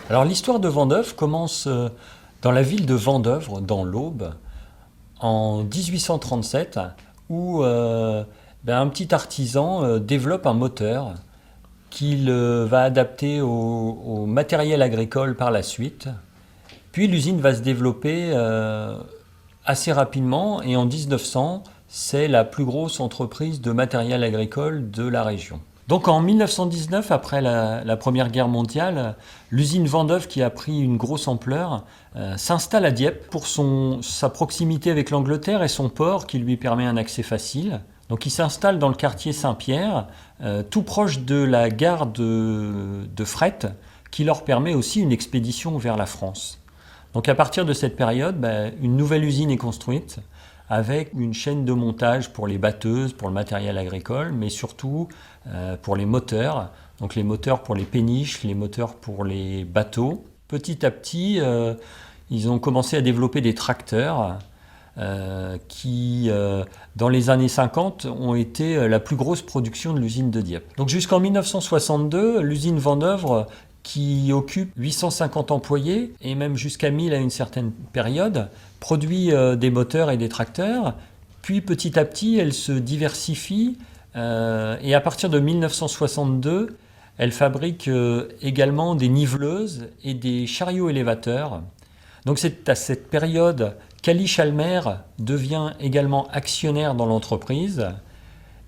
Alors l'histoire de Vandœuvre commence dans la ville de Vandœuvre, dans l'Aube, en 1837, où un petit artisan développe un moteur qu'il va adapter au matériel agricole par la suite. Puis l'usine va se développer assez rapidement et en 1900, c'est la plus grosse entreprise de matériel agricole de la région. Donc en 1919, après la Première Guerre mondiale, l'usine Vandœuvre, qui a pris une grosse ampleur, s'installe à Dieppe pour sa proximité avec l'Angleterre et son port qui lui permet un accès facile. Donc il s'installe dans le quartier Saint-Pierre, tout proche de la gare de fret, qui leur permet aussi une expédition vers la France. Donc à partir de cette période, une nouvelle usine est construite, avec une chaîne de montage pour les batteuses, pour le matériel agricole, mais surtout pour les moteurs. Donc les moteurs pour les péniches, les moteurs pour les bateaux. Petit à petit, ils ont commencé à développer des tracteurs qui, dans les années 50, ont été la plus grosse production de l'usine de Dieppe. Donc jusqu'en 1962, l'usine Vandœuvre, qui occupe 850 employés et même jusqu'à 1000 à une certaine période, produit des moteurs et des tracteurs. Puis petit à petit, elle se diversifie et à partir de 1962, elle fabrique également des niveleuses et des chariots élévateurs. Donc c'est à cette période qu'Ali Chalmer devient également actionnaire dans l'entreprise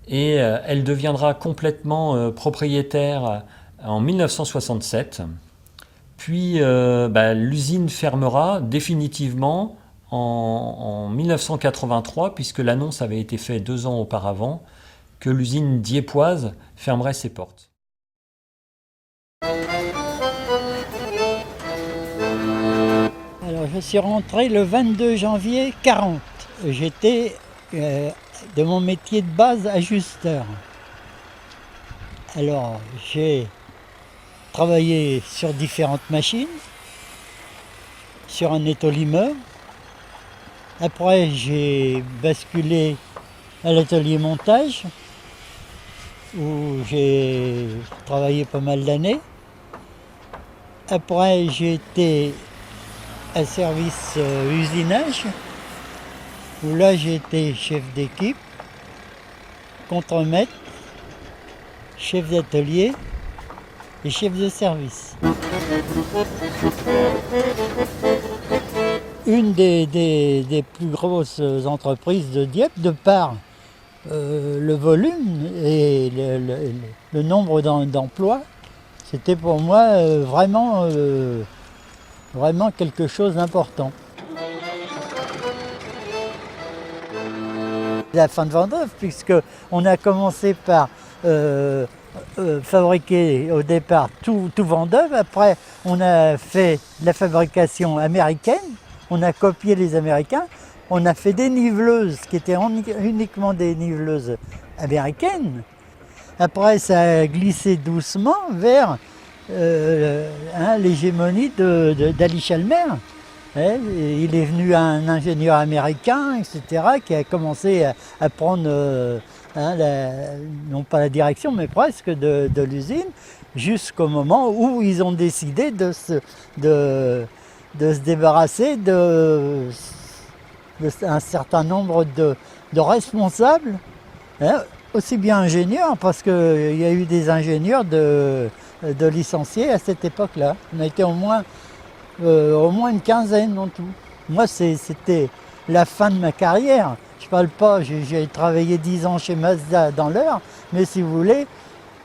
et elle deviendra complètement propriétaire en 1967. Puis l'usine fermera définitivement en 1983, puisque l'annonce avait été faite 2 ans auparavant que l'usine dieppoise fermerait ses portes. Alors je suis rentré le 22 janvier 40. J'étais de mon métier de base ajusteur. Alors j'ai travaillé sur différentes machines, sur un étolimeur. Après, j'ai basculé à l'atelier montage, où j'ai travaillé pas mal d'années. Après, j'ai été à service usinage, où là, j'ai été chef d'équipe, contremaître, chef d'atelier et chef de service. Une des plus grosses entreprises de Dieppe, de par le volume et le nombre d'emplois, c'était pour moi vraiment quelque chose d'important. La fin de Vandœuvre, puisqu'on a commencé par fabriquer au départ tout Vandœuvre. Après, on a fait de la fabrication américaine, on a copié les Américains, on a fait des niveleuses qui étaient uniquement des niveleuses américaines. Après, ça a glissé doucement vers l'hégémonie d'Ali Chalmer. Il est venu un ingénieur américain, etc., qui a commencé à prendre non pas la direction, mais presque de l'usine, jusqu'au moment où ils ont décidé de se débarrasser d'un certain nombre de responsables, aussi bien ingénieurs, parce qu'il y a eu des ingénieurs de licenciés à cette époque-là. On a été au moins une quinzaine en tout. Moi, c'était la fin de ma carrière. Je parle pas, j'ai travaillé 10 ans chez Mazda dans l'heure, mais si vous voulez,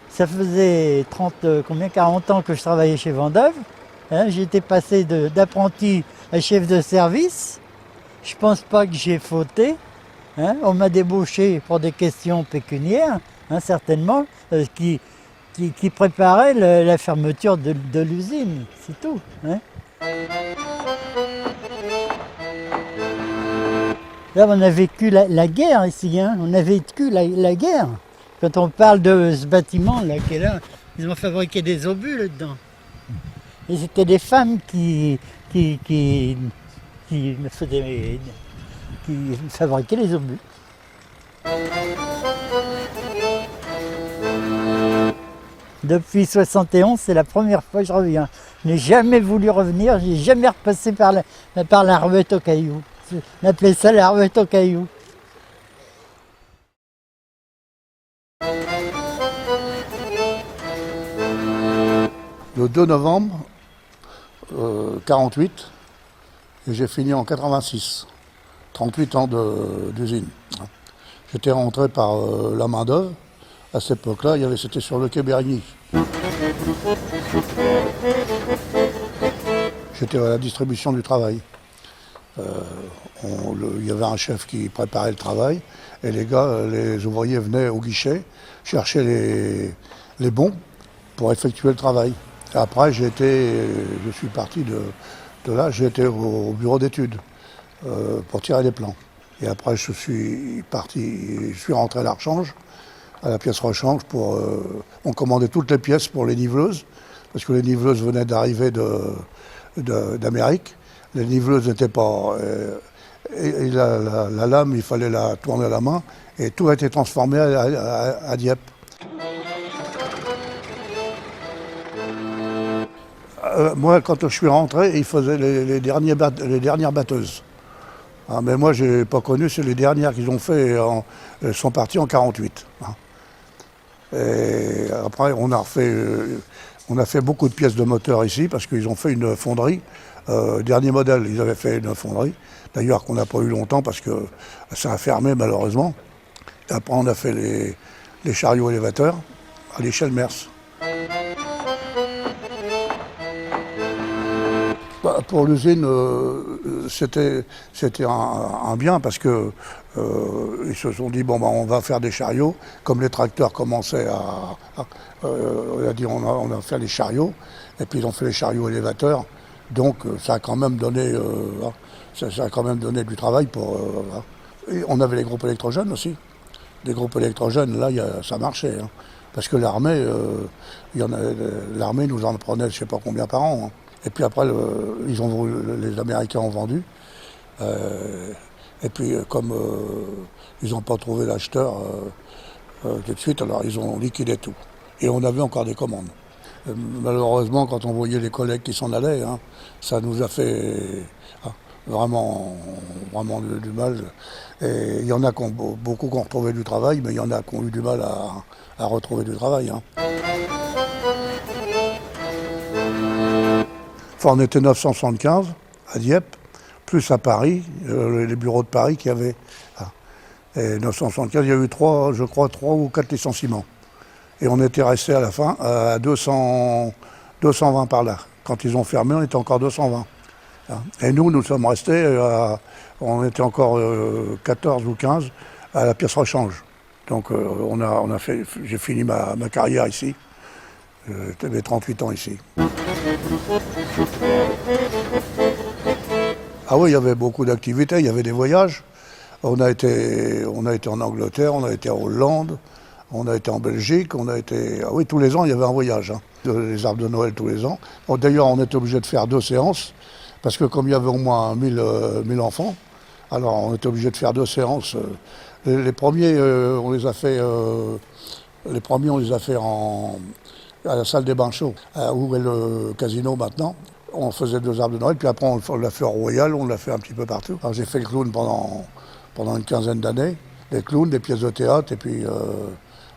ça faisait 40 ans que je travaillais chez Vandœuvre. J'étais passé d'apprenti à chef de service. Je pense pas que j'ai fauté. On m'a débauché pour des questions pécuniaires, certainement, qui préparait la fermeture de l'usine, c'est tout. Là, on a vécu la guerre ici, on a vécu la guerre. Quand on parle de ce bâtiment là, qui est là, ils ont fabriqué des obus là-dedans. Et c'était des femmes qui fabriquaient les obus. Depuis 71, c'est la première fois que je reviens. Je n'ai jamais voulu revenir, je n'ai jamais repassé par la Ruette aux Cailloux. On appelait ça la Ruette aux Cailloux. Le 2 novembre 48, et j'ai fini en 86. 38 ans d'usine. J'étais rentré par la main-d'œuvre. À cette époque-là, c'était sur le quai Berigny. J'étais à la distribution du travail. Il y avait un chef qui préparait le travail et les ouvriers venaient au guichet chercher les bons pour effectuer le travail. Et après, je suis parti de là, j'ai été au bureau d'études pour tirer les plans. Et après, je suis rentré à la rechange, à la pièce rechange on commandait toutes les pièces pour les niveleuses, parce que les niveleuses venaient d'arriver d'Amérique. Les niveleuses n'étaient pas... et la lame, il fallait la tourner à la main, et tout a été transformé à Dieppe. Moi, quand je suis rentré, ils faisaient les dernières batteuses. Ah, mais moi, je n'ai pas connu, c'est les dernières qu'ils ont fait, elles sont parties en 48. Et après, on a fait beaucoup de pièces de moteur ici, parce qu'ils ont fait une fonderie. Dernier modèle, ils avaient fait une fonderie, d'ailleurs qu'on n'a pas eu longtemps, parce que ça a fermé malheureusement. Et après, on a fait les chariots élévateurs à l'échelle Mers. Pour l'usine, c'était un bien parce que ils se sont dit on va faire des chariots. Comme les tracteurs commençaient on a dit on va faire les chariots, et puis ils ont fait les chariots élévateurs. Donc ça a quand même donné du travail et on avait les groupes électrogènes aussi. Les groupes électrogènes, là, ça marchait. Hein. Parce que l'armée nous en prenait je ne sais pas combien par an. Hein. Et puis après, les Américains ont vendu. Et puis comme ils n'ont pas trouvé l'acheteur tout de suite, alors ils ont liquidé tout. Et on avait encore des commandes. Malheureusement, quand on voyait les collègues qui s'en allaient, hein, ça nous a fait vraiment du mal. Et il y en a beaucoup qui ont retrouvé du travail, mais il y en a qui ont eu du mal à retrouver du travail. Hein. Enfin, on était 975 à Dieppe, plus à Paris, les bureaux de Paris qu'il y avait. Et 975, il y a eu 3 ou 4 licenciements. Et on était resté à la fin à 220 par là. Quand ils ont fermé, on était encore 220. Et nous sommes restés, on était encore 14 ou 15 à la pièce rechange. Donc j'ai fini ma carrière ici. J'avais 38 ans ici. Ah oui, il y avait beaucoup d'activités, il y avait des voyages. On a été en Angleterre, on a été en Hollande, on a été en Belgique, Ah oui, tous les ans, il y avait un voyage. Hein. Les arbres de Noël tous les ans. Bon, d'ailleurs, on était obligé de faire 2 séances, parce que comme il y avait au moins 1000 enfants, alors on était obligé de faire 2 séances. Les premiers, on les a fait à la salle des bains chauds, où est le casino maintenant. On faisait 2 arbres de Noël, puis après on l'a fait au Royal, on l'a fait un petit peu partout. Alors j'ai fait le clown pendant une quinzaine d'années, des clowns, des pièces de théâtre, et puis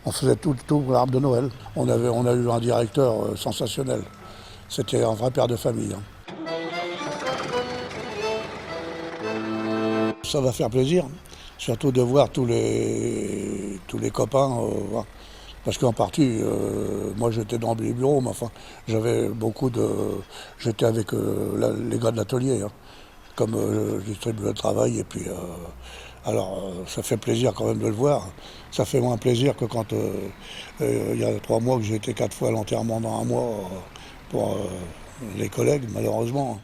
on faisait tout l'arbre de Noël. On a eu un directeur sensationnel. C'était un vrai père de famille. Hein. Ça va faire plaisir, surtout de voir tous les copains. Parce qu'en partie, moi j'étais dans les bureaux, mais enfin, j'étais avec les gars de l'atelier, hein, comme je distribuais le travail, et puis, ça fait plaisir quand même de le voir. Ça fait moins plaisir que quand il y a 3 mois que j'ai été 4 fois à l'enterrement dans un mois pour les collègues, malheureusement.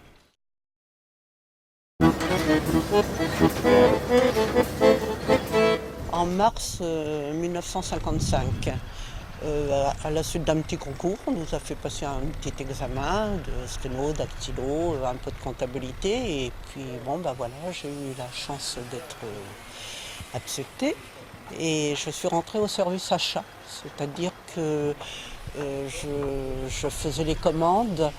En mars 1955, à la suite d'un petit concours, on nous a fait passer un petit examen de sténo, dactylo, un peu de comptabilité. Et puis voilà, j'ai eu la chance d'être acceptée. Et je suis rentrée au service achat, c'est-à-dire que Je faisais les commandes.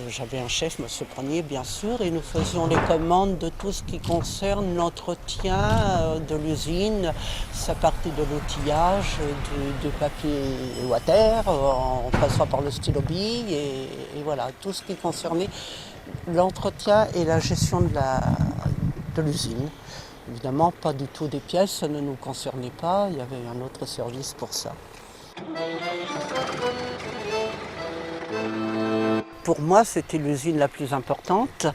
J'avais un chef, M. Prunier, bien sûr, et nous faisions les commandes de tout ce qui concerne l'entretien de l'usine. Ça partait de l'outillage, du papier water, en passant par le stylo bille, et voilà, tout ce qui concernait l'entretien et la gestion de l'usine. Évidemment, pas du tout des pièces, ça ne nous concernait pas, il y avait un autre service pour ça. Pour moi, c'était l'usine la plus importante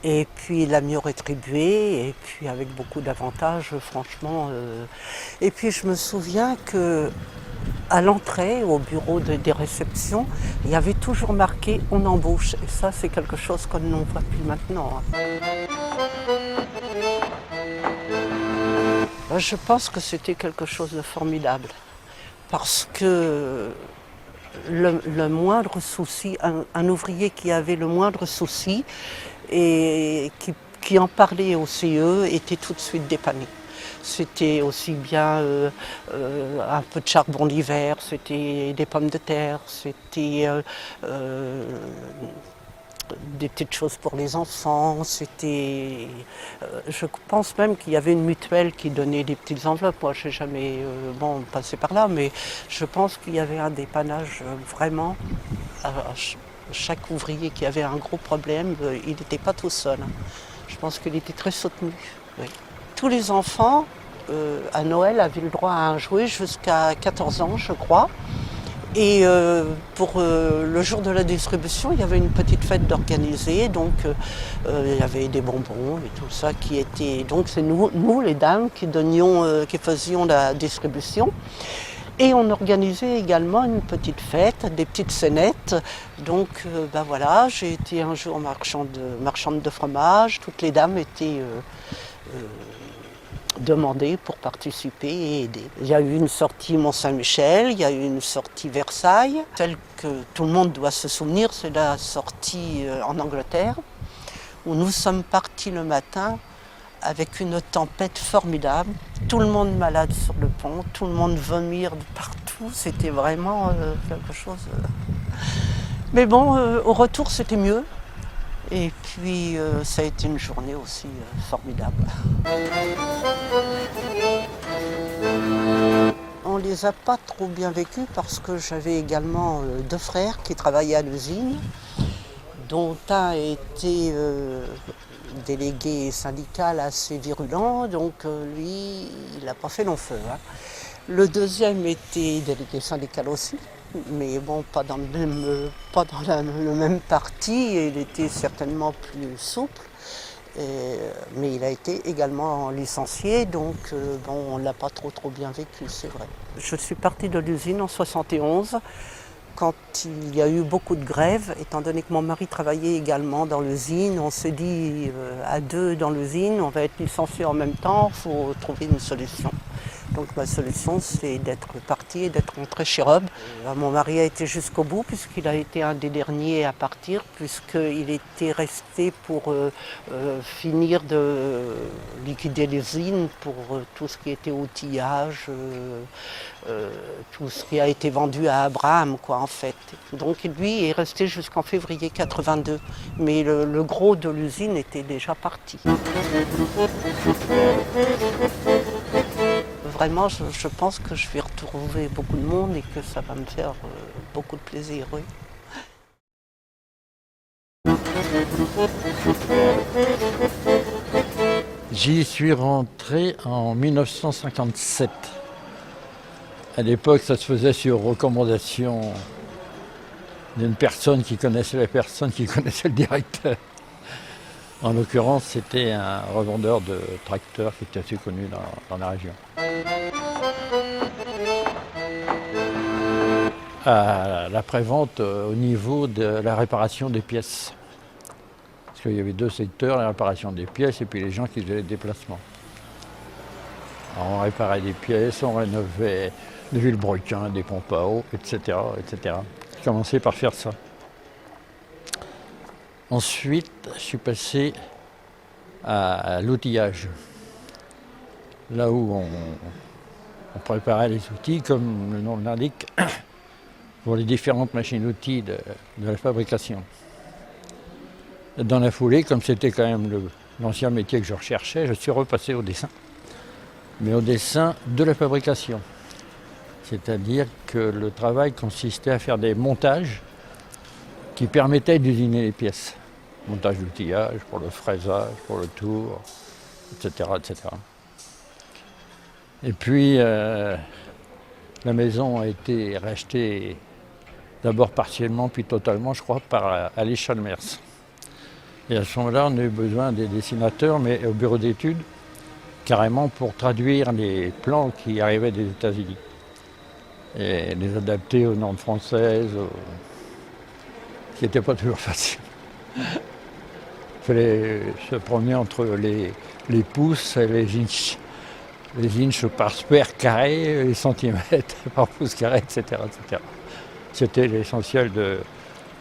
et puis la mieux rétribuée et puis avec beaucoup d'avantages, franchement. Et puis je me souviens que à l'entrée, au bureau des réceptions, il y avait toujours marqué « On embauche ». Et ça, c'est quelque chose qu'on ne voit plus maintenant. Je pense que c'était quelque chose de formidable parce que le moindre souci, un ouvrier qui avait le moindre souci et qui en parlait au CE était tout de suite dépanné. C'était aussi bien un peu de charbon d'hiver, c'était des pommes de terre, c'était des petites choses pour les enfants. Je pense même qu'il y avait une mutuelle qui donnait des petites enveloppes. Moi, je n'ai jamais passé par là, mais je pense qu'il y avait un dépannage vraiment. Chaque ouvrier qui avait un gros problème, il n'était pas tout seul. Je pense qu'il était très soutenu. Oui. Tous les enfants, à Noël, avaient le droit à un jouet jusqu'à 14 ans, je crois. Et pour le jour de la distribution, il y avait une petite fête d'organiser, donc il y avait des bonbons et tout ça qui était. Donc c'est nous les dames, qui faisions la distribution. Et on organisait également une petite fête, des petites scénettes. Donc voilà, j'ai été un jour marchande de fromage. Toutes les dames étaient demandées pour participer et aider. Il y a eu une sortie Mont-Saint-Michel, il y a eu une sortie Versailles. Celle que tout le monde doit se souvenir, c'est la sortie en Angleterre, où nous sommes partis le matin avec une tempête formidable. Tout le monde malade sur le pont, tout le monde vomir de partout. C'était vraiment quelque chose. Mais bon, au retour, c'était mieux. Et puis, ça a été une journée aussi formidable. On ne les a pas trop bien vécus parce que j'avais également 2 frères qui travaillaient à l'usine, dont un était délégué syndical assez virulent, donc lui, il n'a pas fait long feu. Hein. Le deuxième était délégué syndical aussi, mais bon, pas dans le même parti, il était certainement plus souple, mais il a été également licencié, donc on ne l'a pas trop bien vécu, c'est vrai. Je suis partie de l'usine en 71, quand il y a eu beaucoup de grèves, étant donné que mon mari travaillait également dans l'usine, on s'est dit à 2 dans l'usine, on va être licenciés en même temps, il faut trouver une solution. Donc ma solution, c'est d'être partie et d'être rentrée chez Rob. Mon mari a été jusqu'au bout puisqu'il a été un des derniers à partir, puisqu'il était resté pour finir de liquider l'usine pour tout ce qui était outillage, tout ce qui a été vendu à Abraham, quoi, en fait. Donc lui est resté jusqu'en février 82, mais le gros de l'usine était déjà parti. Vraiment, je pense que je vais retrouver beaucoup de monde et que ça va me faire beaucoup de plaisir, oui. J'y suis rentré en 1957. À l'époque, ça se faisait sur recommandation d'une personne qui connaissait la personne qui connaissait le directeur. En l'occurrence, c'était un revendeur de tracteurs qui était assez connu dans la région. À la prévente au niveau de la réparation des pièces. Parce qu'il y avait 2 secteurs, la réparation des pièces et puis les gens qui faisaient les déplacements. Alors on réparait des pièces, on rénovait des vilebrequins, des pompes à eau, etc., etc. J'ai commencé par faire ça. Ensuite, je suis passé à l'outillage, là où on préparait les outils, comme le nom l'indique. pour les différentes machines-outils de la fabrication. Dans la foulée, comme c'était quand même l'ancien métier que je recherchais, je suis repassé au dessin. Mais au dessin de la fabrication. C'est-à-dire que le travail consistait à faire des montages qui permettaient d'usiner les pièces. Montage d'outillage pour le fraisage, pour le tour, etc. etc. Et puis, la maison a été rachetée d'abord partiellement, puis totalement, je crois, par Alice Chalmers. Et à ce moment-là, on a eu besoin des dessinateurs, mais au bureau d'études, carrément pour traduire les plans qui arrivaient des États-Unis et les adapter aux normes françaises, ce qui n'était pas toujours facile. Il fallait se promener entre les pouces et les inches par square carré, les centimètres par pouce carré, etc. etc. C'était l'essentiel de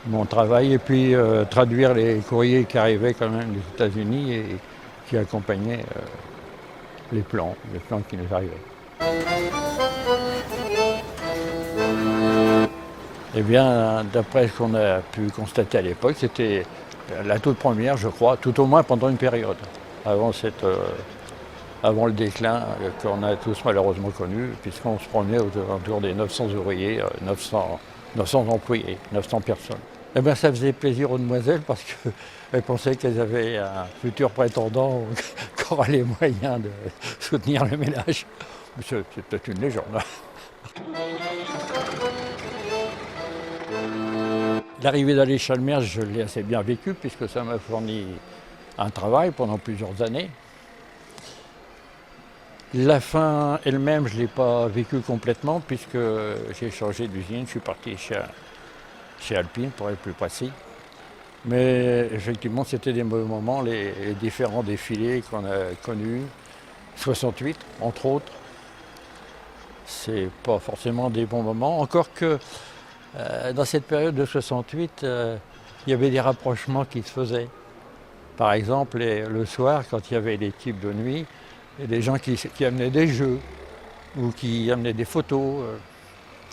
mon travail. Et puis traduire les courriers qui arrivaient quand même des États-Unis et qui accompagnaient les plans qui nous arrivaient. Eh bien, d'après ce qu'on a pu constater à l'époque, c'était la toute première, je crois, tout au moins pendant une période, avant le déclin qu'on a tous malheureusement connu, puisqu'on se promenait autour des 900 ouvriers, 900 employés, 900 personnes. Eh bien, ça faisait plaisir aux demoiselles parce qu'elles pensaient qu'elles avaient un futur prétendant qui aura les moyens de soutenir le ménage. C'est peut-être une légende. L'arrivée d'Alice Chalmers, je l'ai assez bien vécu puisque ça m'a fourni un travail pendant plusieurs années. La fin elle-même, je ne l'ai pas vécue complètement puisque j'ai changé d'usine, je suis parti chez Alpine pour être plus précis. Mais effectivement, c'était des mauvais moments, les différents défilés qu'on a connus, 68 entre autres. C'est pas forcément des bons moments, encore que dans cette période de 68, il y avait des rapprochements qui se faisaient. Par exemple, le soir, quand il y avait des types de nuit, il y a des gens qui amenaient des jeux ou qui amenaient des photos.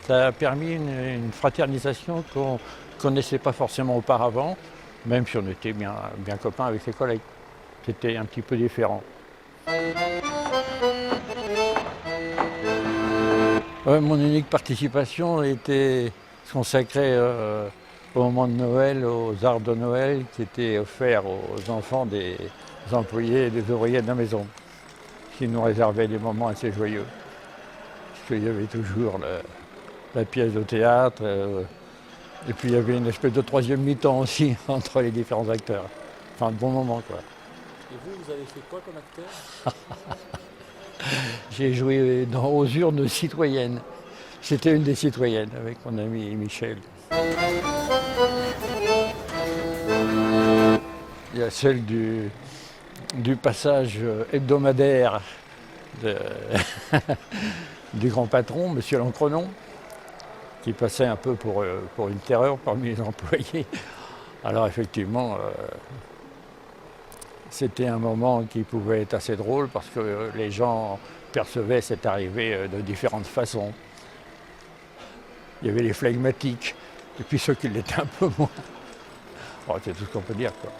Ça a permis une fraternisation qu'on ne connaissait pas forcément auparavant, même si on était bien copains avec les collègues. C'était un petit peu différent. Mon unique participation était consacrée au moment de Noël, aux arbres de Noël qui étaient offerts aux enfants des employés et des ouvriers de la maison, qui nous réservaient des moments assez joyeux. Parce qu'il y avait toujours la pièce de théâtre, et puis il y avait une espèce de troisième mi-temps aussi entre les différents acteurs. Enfin, de bons moments, quoi. Et vous avez fait quoi comme acteur? J'ai joué aux urnes citoyennes. J'étais une des citoyennes avec mon ami Michel. Il y a celle du passage hebdomadaire du grand patron, M. Lancrenon, qui passait un peu pour une terreur parmi les employés. Alors effectivement, c'était un moment qui pouvait être assez drôle parce que les gens percevaient cette arrivée de différentes façons. Il y avait les flegmatiques et puis ceux qui l'étaient un peu moins. Oh, c'est tout ce qu'on peut dire, quoi.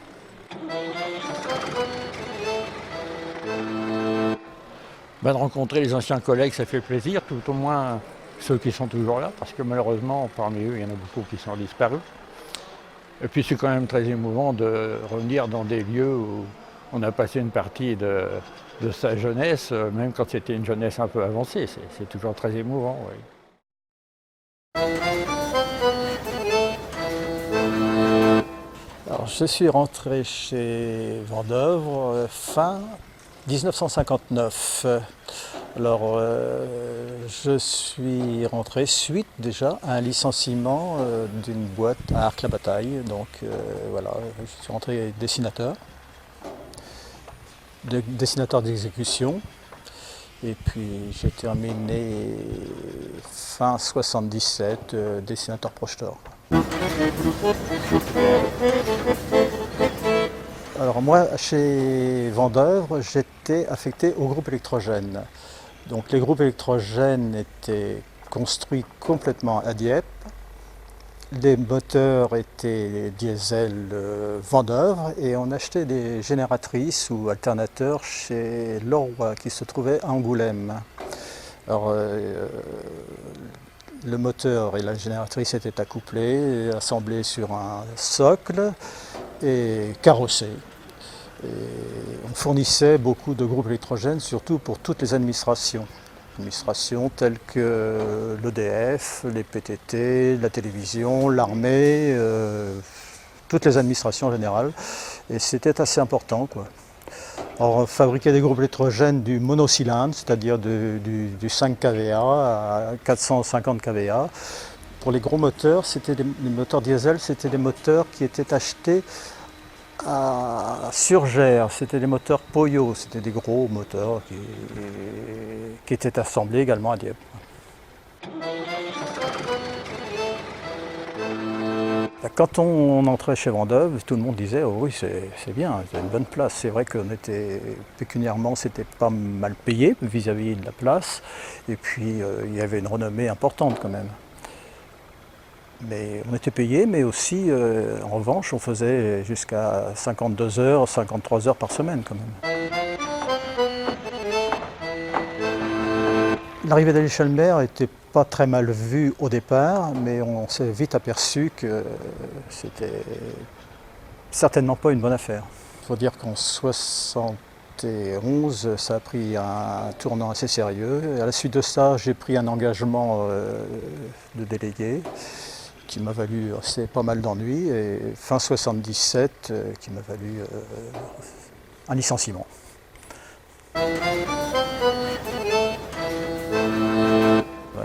De rencontrer les anciens collègues, ça fait plaisir, tout au moins ceux qui sont toujours là, parce que malheureusement, parmi eux, il y en a beaucoup qui sont disparus. Et puis c'est quand même très émouvant de revenir dans des lieux où on a passé une partie de sa jeunesse, même quand c'était une jeunesse un peu avancée. C'est toujours très émouvant, oui. Alors, je suis rentré chez Vendeuvre fin 1959. Alors, je suis rentré suite déjà à un licenciement d'une boîte à Arques-la-Bataille. Donc voilà, je suis rentré dessinateur d'exécution. Et puis j'ai terminé fin 77, dessinateur projeteur. Alors moi, chez Vendeuvre, j'étais affecté au groupe électrogène. Donc les groupes électrogènes étaient construits complètement à Dieppe. Les moteurs étaient diesel Vendeuvre et on achetait des génératrices ou alternateurs chez Leroy qui se trouvait à Angoulême. Alors, le moteur et la génératrice étaient accouplés, assemblés sur un socle et carrossés. Et on fournissait beaucoup de groupes électrogènes, surtout pour toutes les administrations. Administrations telles que l'EDF, les PTT, la télévision, l'armée, toutes les administrations en général. Et c'était assez important, quoi. Alors, on fabriquait des groupes électrogènes du monocylindre, c'est-à-dire du 5 kVA à 450 kVA. Pour les gros moteurs, les moteurs diesel, c'était des moteurs qui étaient achetés à Surgère. C'était des moteurs Poyo, c'était des gros moteurs qui étaient assemblés également à Dieppe. Quand on entrait chez Vendeuvre, tout le monde disait oh oui, c'est bien, c'est une bonne place. C'est vrai qu'on était pécuniairement, c'était pas mal payé vis-à-vis de la place. Et puis il y avait une renommée importante quand même. Mais on était payé, mais aussi en revanche, on faisait jusqu'à 52 heures, 53 heures par semaine quand même. L'arrivée d'Ali Chalmer n'était pas très mal vue au départ, mais on s'est vite aperçu que c'était certainement pas une bonne affaire. Il faut dire qu'en 71, ça a pris un tournant assez sérieux. Et à la suite de ça, j'ai pris un engagement de délégué qui m'a valu pas mal d'ennuis, et fin 77, qui m'a valu un licenciement.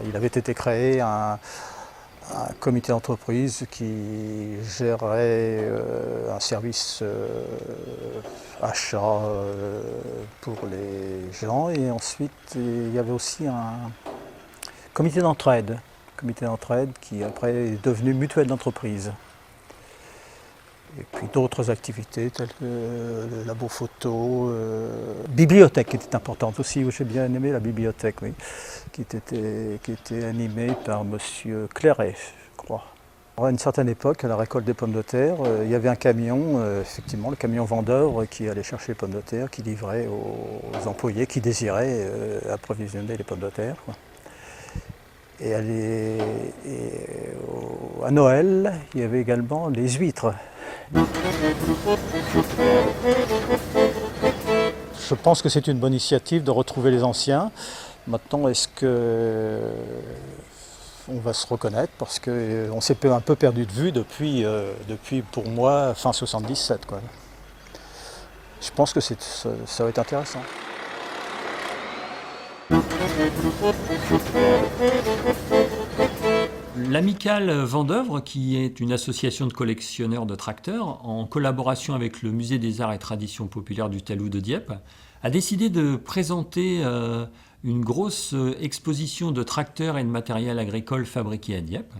Il avait été créé un comité d'entreprise qui gérait un service achat pour les gens, et ensuite il y avait aussi un comité d'entraide qui après est devenu mutuelle d'entreprise. Et puis d'autres activités telles que le labo photo, bibliothèque qui était importante aussi, où j'ai bien aimé la bibliothèque, oui, qui était animée par monsieur Clairet, je crois. À une certaine époque, à la récolte des pommes de terre, il y avait un camion, effectivement, le camion Vendeuvre, qui allait chercher les pommes de terre, qui livrait aux employés qui désiraient approvisionner les pommes de terre, quoi. Et à Noël, il y avait également les huîtres. Je pense que c'est une bonne initiative de retrouver les anciens. Maintenant, est-ce que on va se reconnaître, parce qu'on s'est un peu perdu de vue depuis pour moi, fin 77, quoi. Je pense que ça va être intéressant. L'Amicale Vendeuvre, qui est une association de collectionneurs de tracteurs, en collaboration avec le Musée des Arts et Traditions Populaires du Talou de Dieppe, a décidé de présenter une grosse exposition de tracteurs et de matériel agricole fabriqués à Dieppe.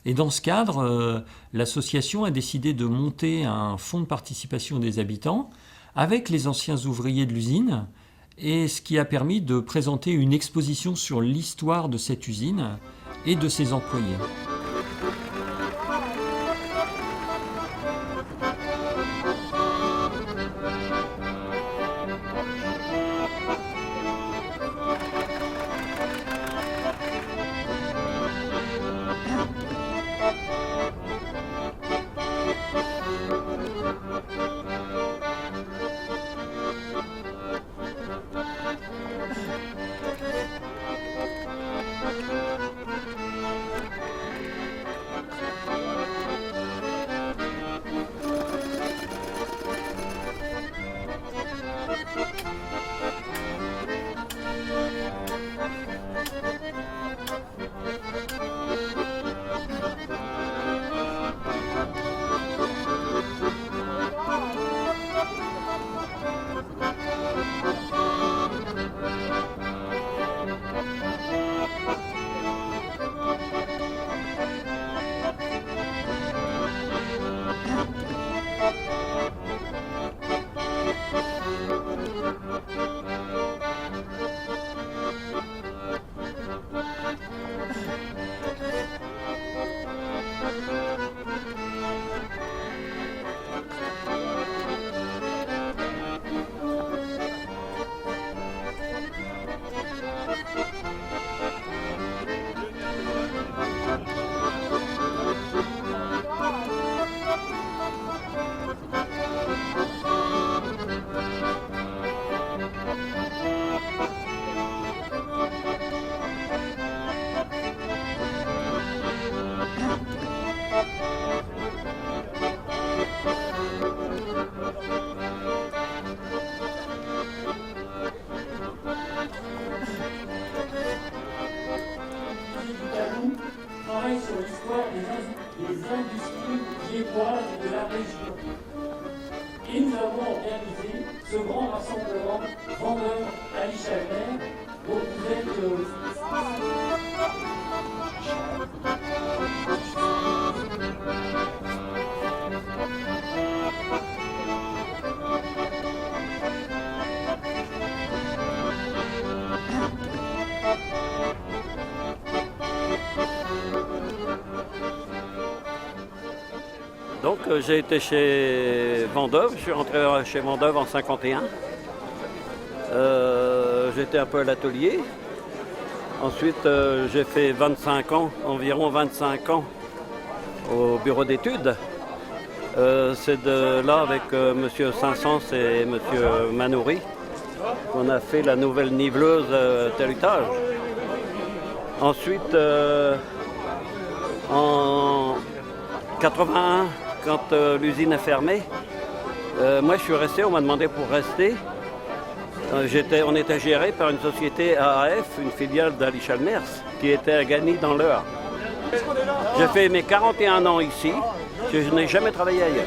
Et dans ce cadre, l'association a décidé de monter un fonds de participation des habitants avec les anciens ouvriers de l'usine, et ce qui a permis de présenter une exposition sur l'histoire de cette usine et de ses employés. Pontoise et de la région. Et nous avons organisé ce grand rassemblement vendeur à l'Ichalmer. Donc vous êtes Donc j'ai été chez Vendôme, je suis rentré chez Vendôme en 51. J'étais un peu à l'atelier. Ensuite j'ai fait 25 ans, environ 25 ans au bureau d'études. C'est de là avec M. Saint-Saëns et M. Manoury qu'on a fait la nouvelle niveleuse tel étage. Ensuite en 81, quand l'usine a fermé, moi je suis resté, on m'a demandé pour rester. On était géré par une société AAF, une filiale d'Ali-Chalmers, qui était à Gagny dans l'Eure. J'ai fait mes 41 ans ici, je n'ai jamais travaillé ailleurs.